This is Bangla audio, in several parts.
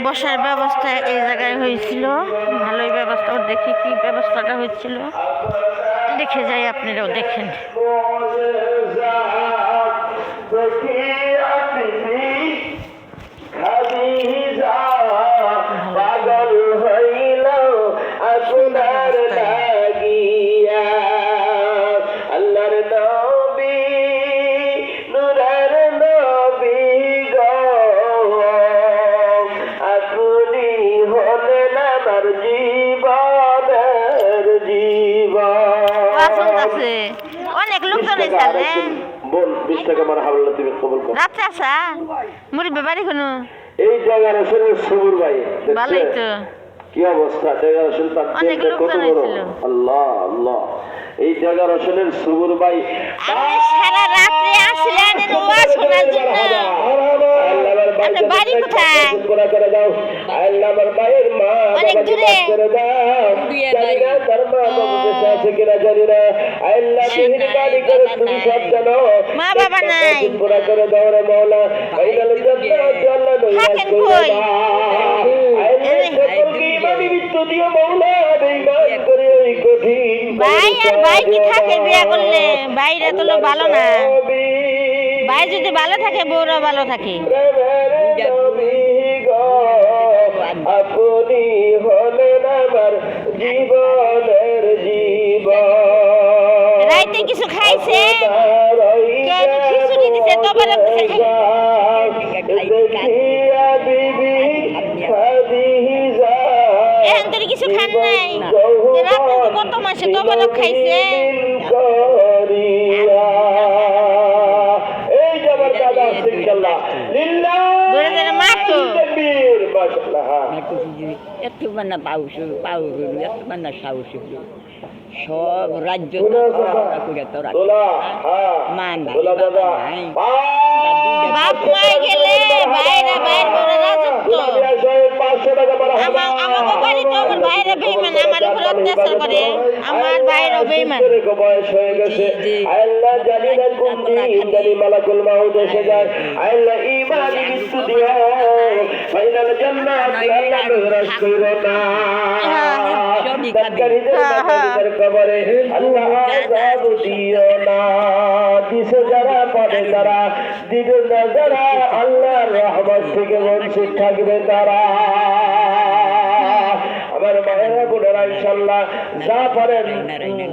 বসার ব্যবস্থা এই জায়গায় হয়েছিল, ভালোই ব্যবস্থা। দেখি কি ব্যবস্থাটা হয়েছিল, দেখে যাই, আপনারাও দেখেন। অনেক লোকজন রাত্রে আসা মুরব্বী বাড়ি কোনো এই জায়গার আসলে সবুর ভাই ভালোই তো কি অবস্থা জায়গার আসলে অনেক লোকজন ছিল। আল্লাহ আল্লাহ, এই জায়গার আসলে সবুর ভাই আপনি সারা রাত্রে আসলেন ওয়াজ শোনার জন্য। আপনার বাড়ি কোথায়? অনেক দূরে। মা বাবা নাই, থাকেন কই? ভাই আর ভাই কি থাকে বিয়া করলে? ভাইরা তো ভালো না, ভাই যদি ভালো থাকে বউরা ভালো থাকে। আপনি হলেন আমার জীবনের জীবন। রাইতে কিছু খাইছে, খিচুড়ি দিছে, তবরক দিছে, এখন তোর কিছু খান নাই। রাতে তো কত মাসে তবরক খাইছে। এই যাবার দাদা ইনশাআল্লাহ লিল্লাহ ধরে ধরে মারতো। তাকবীর মাশাআল্লাহ। একটু মানে একটু মানে সাহস সব রাজ্য বাপ মাই গেলে বাইরে বাইর বড় রাজত্ব। আমার বাড়িতে আমার বাইরে বেইমান, আমার উপর অত্যাচার করে, আমার বাইরেও বেইমান। বয়স হয়ে গেছে, আল্লাহ জানি না কোন দিন জানি মালাকুল মাউত এসে যায়। আল্লাহ ঈমান মৃত্যু দিও, ফাইনাল জান্নাত আল্লাহ মেহরাজ কইরো না। কবরে আল্লাহ আযাব দিও না। দিশে যারা পাবে তারা, দিবে না যারা, আল্লাহর রহমত থেকে বঞ্চিত থাকবে তারা। আমার মায়েরা বোনেরা ইনশাআল্লাহ যা পারেন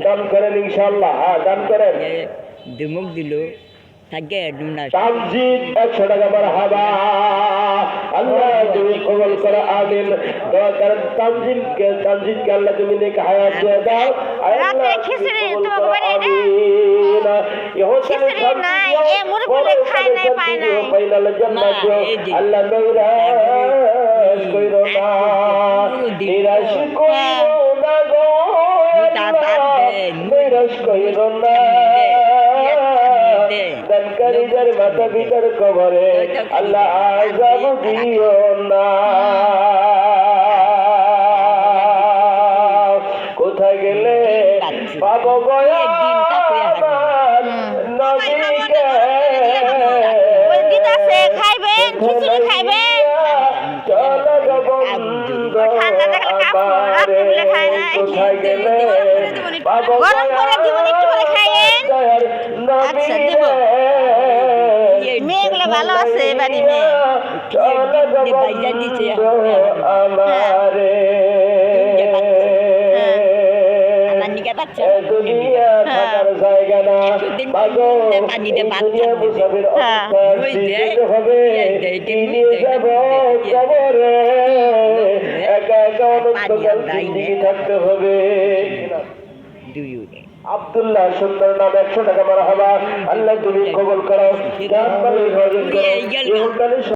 দান করেন, ইনশাআল্লাহ দান করেন। দিমুক দিল থাকে তামজিদ 100 টাকা মারহাবা। আল্লাহ তুমি কবুল করো, আমিন। দোয়া করেন তামজিদকে আল্লাহ তুমি নেক হায়াত দিয়ে দাও। রাতে খিচুড়ি তোমাকে বাড়ি খিচুড়ি নাই, এ মুরগুলে খায় নাই, পায় নাই। ফাইনাল জান্নাত আল্লাহ নৈরাশ কইরো না, নিরাশ কইরো না গো, নিরাশ কইরো না। দানকারীদের মাথা ভিতর কবরে আল্লাহ আযাব দিও না। কোথায় গেলে পাবো গয়া নবীকে? খাইবেন খিচুড়ি খাইবেন, চলো গো বন্ধু কোথায় গেলে পাবো গরম করে দিব, একটু করে খাইয়েন। আচ্ছা দিব, মেয়েগুলো ভালো আছে বাড়ি মেয়ে। থাকতে হবে। আব্দুল্লাহ সুন্দর নাম 100 টাকা মারহাবা। আল্লাহ তুমি কবুল করো।